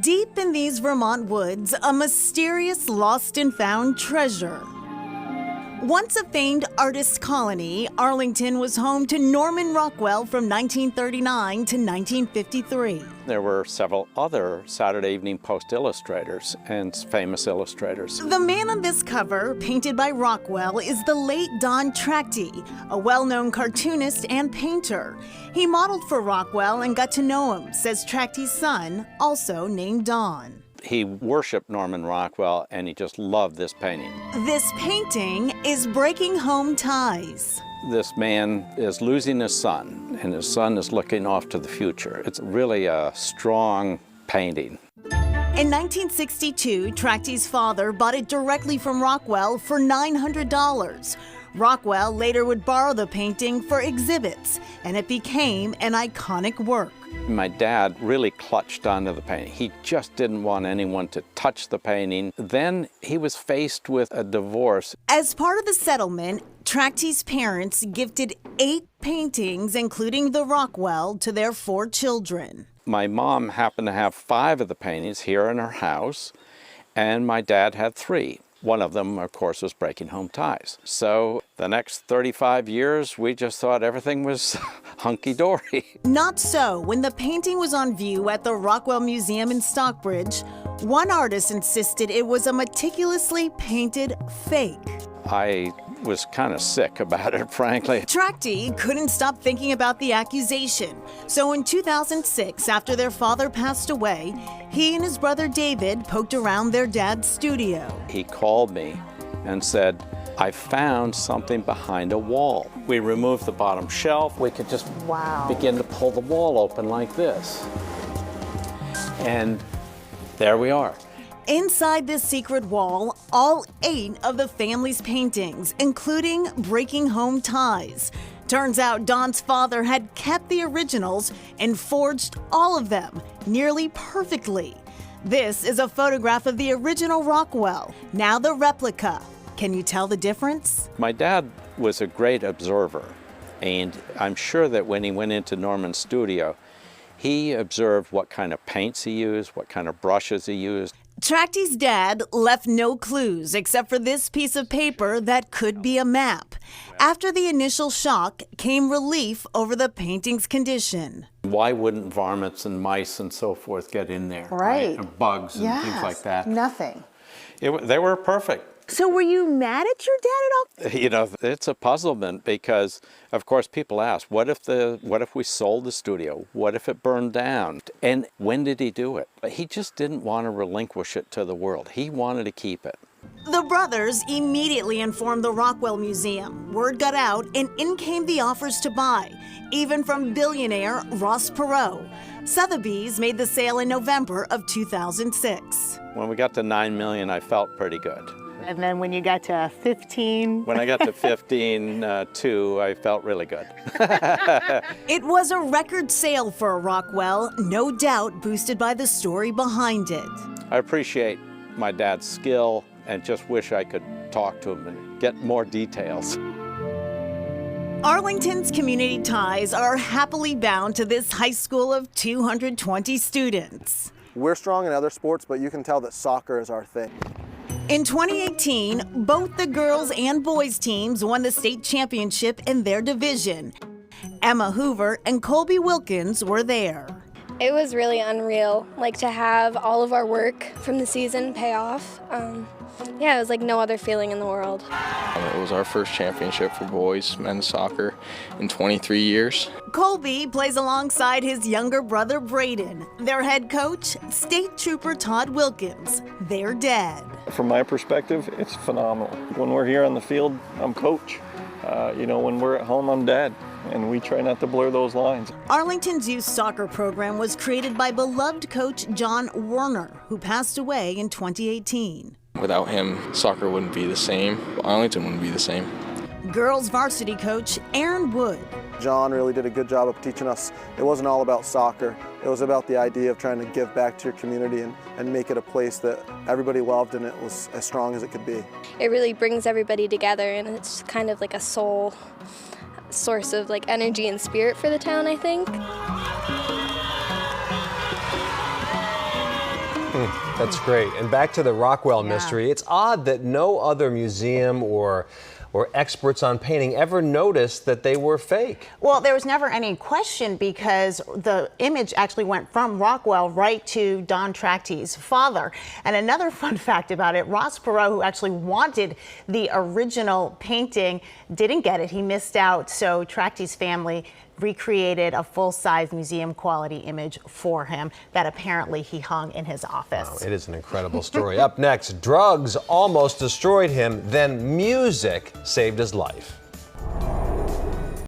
Deep in these Vermont woods, a mysterious lost and found treasure. Once a famed artist colony, Arlington was home to Norman Rockwell from 1939 to 1953. There were several other Saturday Evening Post illustrators and famous illustrators. The man on this cover, painted by Rockwell, is the late Don Trachty, a well-known cartoonist and painter. He modeled for Rockwell and got to know him, says Trachty's son, also named Don. He worshiped Norman Rockwell, and he just loved this painting. This painting is Breaking Home Ties. This man is losing his son, and his son is looking off to the future. It's really a strong painting. In 1962, Trachty's father bought it directly from Rockwell for $900. Rockwell later would borrow the painting for exhibits, and it became an iconic work. My dad really clutched onto the painting. He just didn't want anyone to touch the painting. Then he was faced with a divorce. As part of the settlement, Trachty's parents gifted 8 paintings, including the Rockwell, to their 4 children. My mom happened to have 5 of the paintings here in her house, and my dad had 3. One of them, of course, was Breaking Home Ties. So the next 35 years, we just thought everything was hunky-dory. Not so when the painting was on view at the Rockwell Museum in Stockbridge. One artist insisted it was a meticulously painted fake. I was kind of sick about it, frankly. Trachty couldn't stop thinking about the accusation. So in 2006, after their father passed away, he and his brother David poked around their dad's studio. He called me and said, I found something behind a wall. We removed the bottom shelf. We could just begin to pull the wall open like this. And there we are. Inside this secret wall, all 8 of the family's paintings, including Breaking Home Ties. Turns out Don's father had kept the originals and forged all of them nearly perfectly. This is a photograph of the original Rockwell, now the replica. Can you tell the difference? My dad was a great observer, and I'm sure that when he went into Norman's studio, he observed what kind of paints he used, what kind of brushes he used. Trachty's dad left no clues except for this piece of paper that could be a map. After the initial shock came relief over the painting's condition. Why wouldn't varmints and mice and so forth get in there? Right. And bugs and things like that. Nothing. They were perfect. So were you mad at your dad at all? You know, it's a puzzlement because, of course, people ask, what if we sold the studio? What if it burned down? And when did he do it? He just didn't want to relinquish it to the world. He wanted to keep it. The brothers immediately informed the Rockwell Museum. Word got out, and in came the offers to buy, even from billionaire Ross Perot. Sotheby's made the sale in November of 2006. When we got to $9 million, I felt pretty good. And then when you got to 15? When I got to 15.2, I felt really good. It was a record sale for Rockwell, no doubt boosted by the story behind it. I appreciate my dad's skill and just wish I could talk to him and get more details. Arlington's community ties are happily bound to this high school of 220 students. We're strong in other sports, but you can tell that soccer is our thing. In 2018, both the girls and boys teams won the state championship in their division. Emma Hoover and Colby Wilkins were there. It was really unreal, to have all of our work from the season pay off. Yeah, it was like no other feeling in the world. It was our first championship for boys men's soccer in 23 years. Colby plays alongside his younger brother Braden. Their head coach, State Trooper Todd Wilkins, their dad. From my perspective, it's phenomenal. When we're here on the field, I'm coach. When we're at home, I'm dad. And we try not to blur those lines. Arlington's youth soccer program was created by beloved coach John Werner, who passed away in 2018. Without him, soccer wouldn't be the same. Arlington wouldn't be the same. Girls varsity coach Aaron Wood. John really did a good job of teaching us it wasn't all about soccer. It was about the idea of trying to give back to your community and make it a place that everybody loved and it was as strong as it could be. It really brings everybody together, and it's kind of like a soul source of energy and spirit for the town, I think. That's great. And back to the Rockwell mystery. It's odd that no other museum or experts on painting ever noticed that they were fake. Well, there was never any question because the image actually went from Rockwell right to Don Trachte's father. And another fun fact about it, Ross Perot, who actually wanted the original painting, didn't get it. He missed out. So Trachte's family recreated a full-size museum quality image for him that apparently he hung in his office. Wow, it is an incredible story. Up next, drugs almost destroyed him, then music saved his life.